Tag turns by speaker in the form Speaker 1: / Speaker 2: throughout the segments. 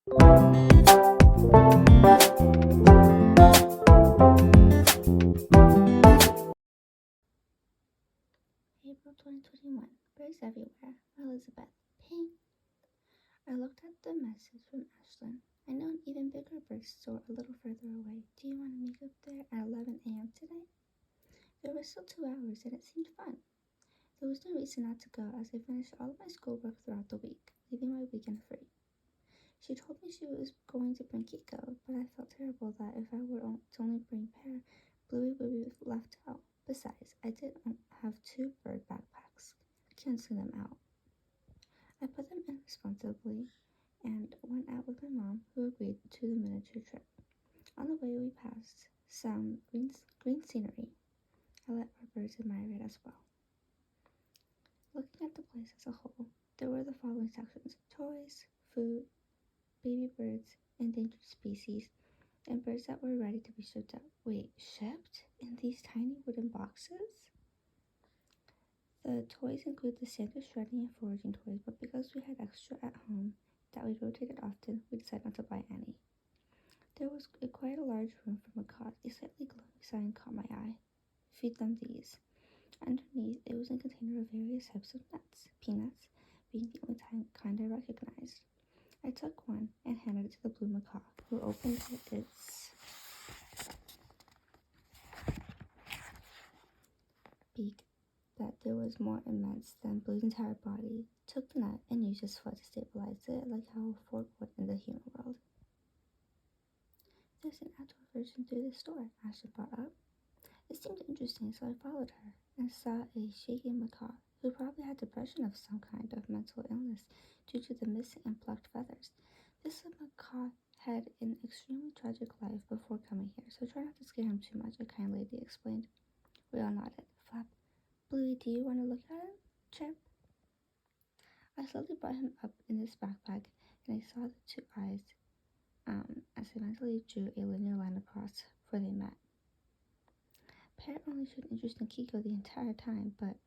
Speaker 1: April 2021. Birds everywhere. Elizabeth. Pink. I looked at the message from Ashlyn. I know an even bigger bird store a little further away. Do you want to meet up there at 11 a.m. today? There were still 2 hours and it seemed fun. There was no reason not to go as I finished all of my schoolwork throughout the week, leaving my weekend free. She told me she was going to bring Kiko, but I felt terrible that if I were to only bring Pear, Bluey would be left out. Besides, I didn't have 2 bird backpacks, canceling them out. I put them in responsibly and went out with my mom, who agreed to the miniature trip. On the way, we passed some green scenery. I let our birds admire it as well. Looking at the place as a whole, there were the following sections: toys, food, baby birds, endangered species, and birds that were ready to be shipped out. Wait, shipped? In these tiny wooden boxes? The toys include the standard shredding and foraging toys, but because we had extra at home that we rotated often, we decided not to buy any. There was quite a large room for macaws. A slightly glowing sign caught my eye. Feed them these. Underneath, it was a container of various types of nuts, peanuts being the only kind I recognized. I took one and handed it to the blue macaw, who opened its beak that there was more immense than Blue's entire body, took the nut and used his foot to stabilize it like how a fork would in the human world. There's an outdoor version through the store, Ashley brought up. It seemed interesting, so I followed her and saw a shaking macaw who probably had depression of some kind of mental illness due to the missing and plucked feathers. This macaw had an extremely tragic life before coming here, so try not to scare him too much, a kind lady explained. We all nodded. Flap. Bluey, do you want to look at him? Chirp. I slowly brought him up in his backpack, and I saw the 2 eyes as I mentally drew a linear line across where they met. Pear only showed interest in Kiko the entire time, but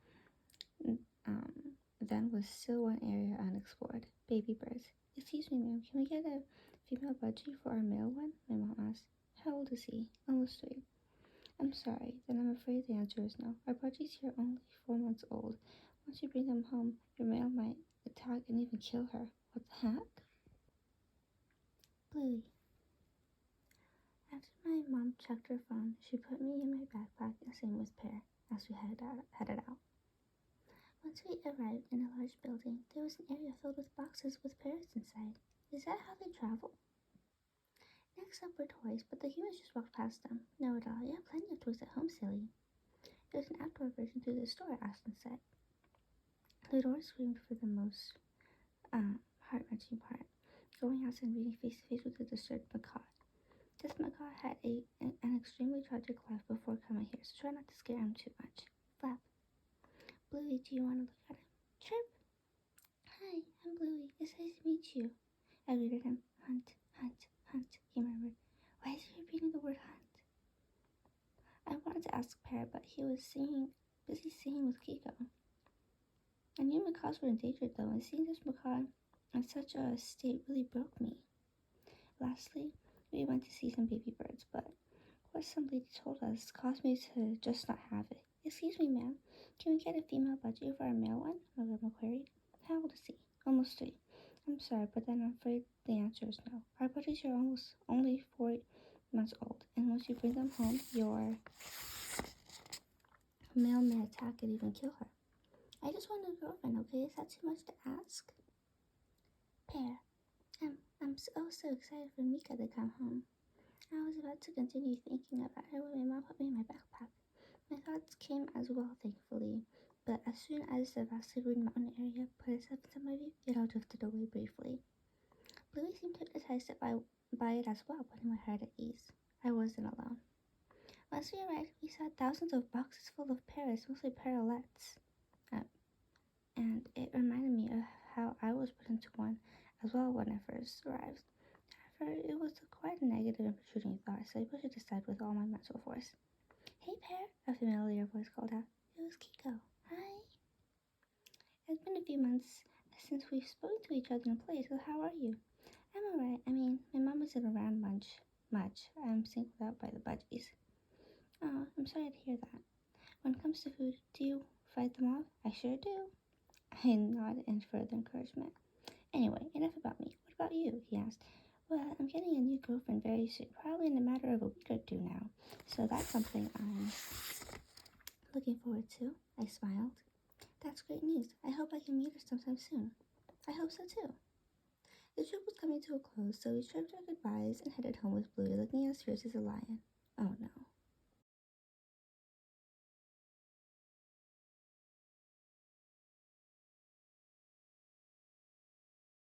Speaker 1: then was still one area unexplored. Baby birds. Excuse me, ma'am, can we get a female budgie for our male one? My mom asked. How old is he? Almost 3. I'm sorry, then I'm afraid the answer is no. Our budgies here are only 4 months old. Once you bring them home, your male might attack and even kill her. What the heck? Bluey. After my mom checked her phone, she put me in my backpack and same with Pear as we headed out. Once we arrived in a large building, there was an area filled with boxes with parrots inside. Is that how they travel? Next up were toys, but the humans just walked past them. No at all. You have plenty of toys at home, silly. There's an outdoor version through the store, Ashlyn said. The door screamed for the most heart-wrenching part, going outside and meeting face-to-face with a disturbed macaw. This macaw had an extremely tragic life before coming here, so try not to scare him too much. Flap. Bluey, do you want to look at him? Chirp. Hi, I'm Bluey. It's nice to meet you. I greeted him. Hunt, hunt, hunt, he murmured. Why is he repeating the word hunt? I wanted to ask Pear, but he was busy singing with Kiko. I knew macaws were endangered though, and seeing this macaw in such a state really broke me. Lastly, we went to see some baby birds, but what some lady told us caused me to just not have it. Excuse me, ma'am, can we get a female budgie for our male one? My grandma queried. How old is he? Almost 3. I'm sorry, but then I'm afraid the answer is no. Our budgies are only 4 months old, and once you bring them home, your male may attack and even kill her. I just want a girlfriend, okay? Is that too much to ask? Pear. I'm so excited for Mika to come home. I was about to continue thinking about her when my mom put me in my backpack. My thoughts came as well, thankfully, but as soon as the vastly green mountain area put itself into my view, it all drifted away briefly. Bluey seemed hypnotized by it as well, putting my heart at ease. I wasn't alone. Once we arrived, we saw thousands of boxes full of parrots, mostly parrotlets. And it reminded me of how I was put into one as well when I first arrived. However, it was quite a negative and protruding thought, so I pushed it aside with all my mental force. Hey, Pear, a familiar voice called out. It was Kiko. Hi. It's been a few months since we've spoken to each other in play, so how are you? I'm alright. I mean, my mom isn't around much. I'm singled out by the budgies. Oh, I'm sorry to hear that. When it comes to food, do you fight them off? I sure do. I nod in further encouragement. Anyway, enough about me. What about you? He asked. Well, I'm getting a new girlfriend very soon, probably in a matter of a week or two now. So that's something I'm looking forward to. I smiled. That's great news. I hope I can meet her sometime soon. I hope so too. The trip was coming to a close, so we stripped our goodbyes and headed home with Bluey looking as fierce as a lion. Oh no.